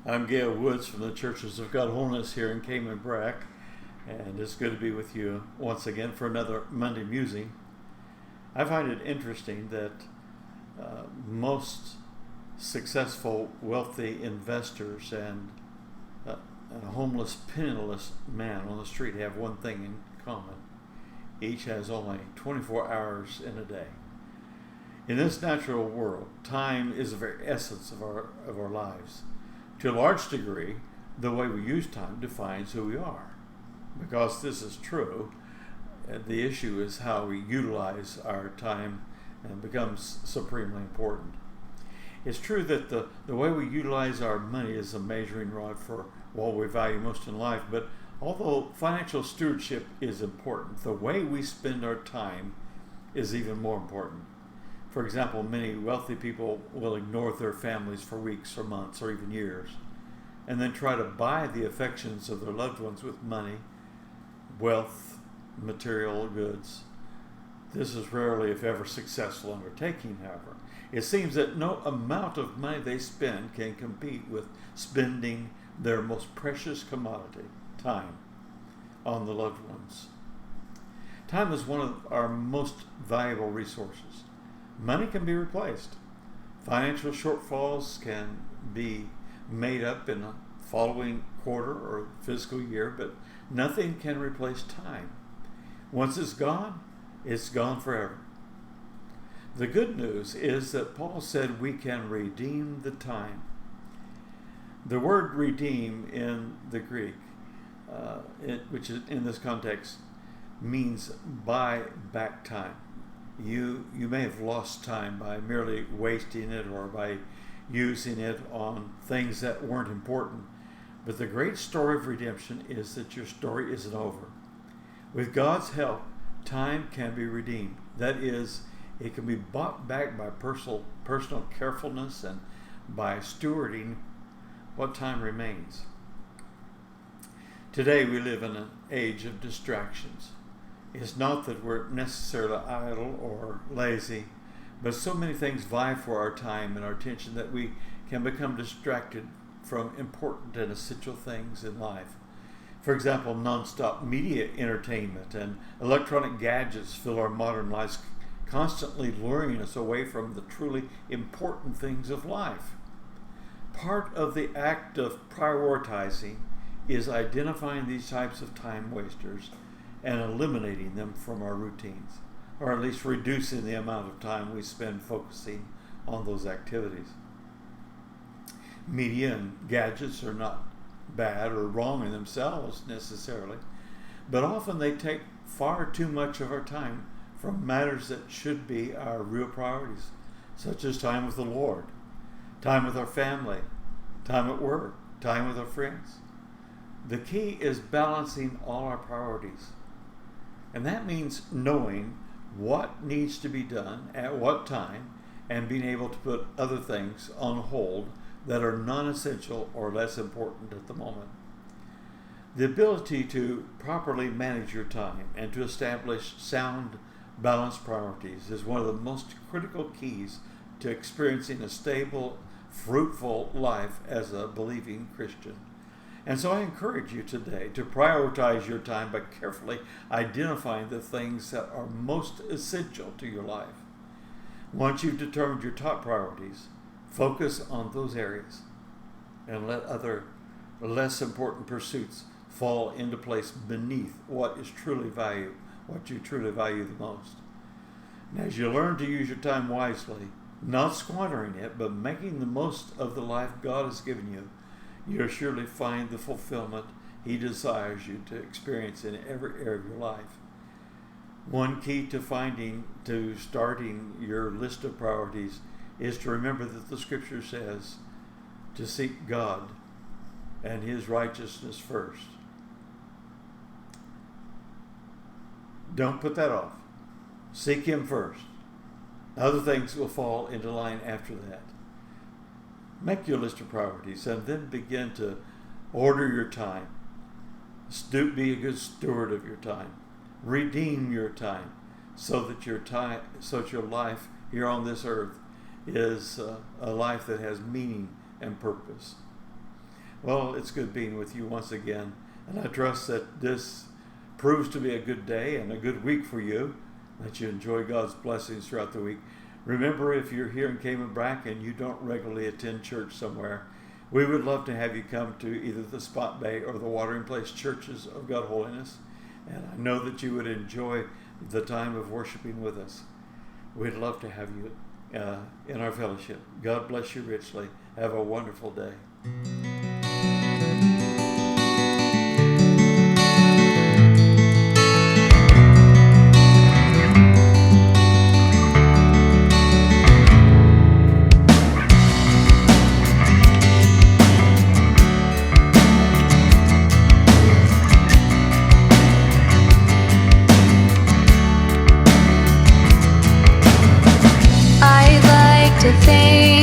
I'm Gail Woods from the Churches of God Holiness here in Cayman Brac, and it's good to be with you once again for another Monday Musing. I find it interesting that most successful, wealthy investors and a homeless, penniless man on the street have one thing in common. Each has only 24 hours in a day. In this natural world, time is the very essence of our lives. To a large degree, the way we use time defines who we are. Because this is true, the issue is how we utilize our time and becomes supremely important. It's true that the way we utilize our money is a measuring rod for what we value most in life, but although financial stewardship is important, the way we spend our time is even more important. For example, many wealthy people will ignore their families for weeks or months or even years, and then try to buy the affections of their loved ones with money, wealth, material goods. This is rarely, if ever, successful undertaking, however. It seems that no amount of money they spend can compete with spending their most precious commodity, time, on the loved ones. Time is one of our most valuable resources. Money can be replaced. Financial shortfalls can be made up in a following quarter or fiscal year, but nothing can replace time. Once it's gone forever. The good news is that Paul said we can redeem the time. The word redeem in the Greek, which is in this context, means buy back time. You may have lost time by merely wasting it or by using it on things that weren't important. But the great story of redemption is that your story isn't over. With God's help, time can be redeemed. That is, it can be bought back by personal carefulness and by stewarding what time remains. Today we live in an age of distractions. It's not that we're necessarily idle or lazy, but so many things vie for our time and our attention that we can become distracted from important and essential things in life. For example, nonstop media entertainment and electronic gadgets fill our modern lives, constantly luring us away from the truly important things of life. Part of the act of prioritizing is identifying these types of time wasters and eliminating them from our routines, or at least reducing the amount of time we spend focusing on those activities. Media and gadgets are not bad or wrong in themselves necessarily, but often they take far too much of our time from matters that should be our real priorities, such as time with the Lord, time with our family, time at work, time with our friends. The key is balancing all our priorities. And that means knowing what needs to be done at what time and being able to put other things on hold that are non-essential or less important at the moment. The ability to properly manage your time and to establish sound, balanced priorities is one of the most critical keys to experiencing a stable, fruitful life as a believing Christian. And so I encourage you today to prioritize your time by carefully identifying the things that are most essential to your life. Once you've determined your top priorities, focus on those areas and let other less important pursuits fall into place beneath what you truly value the most. And as you learn to use your time wisely, not squandering it, but making the most of the life God has given you, you'll surely find the fulfillment He desires you to experience in every area of your life. One key to starting your list of priorities is to remember that the Scripture says to seek God and His righteousness first. Don't put that off. Seek Him first. Other things will fall into line after that. Make your list of priorities and then begin to order your time. Be a good steward of your time. Redeem your time so that your life here on this earth is a life that has meaning and purpose. Well, it's good being with you once again, and I trust that this proves to be a good day and a good week for you, that you enjoy God's blessings throughout the week. Remember, if you're here in Cayman Brac and you don't regularly attend church somewhere, we would love to have you come to either the Spot Bay or the Watering Place Churches of God Holiness, and I know that you would enjoy the time of worshiping with us. We'd love to have you in our fellowship. God bless you richly. Have a wonderful day. To thank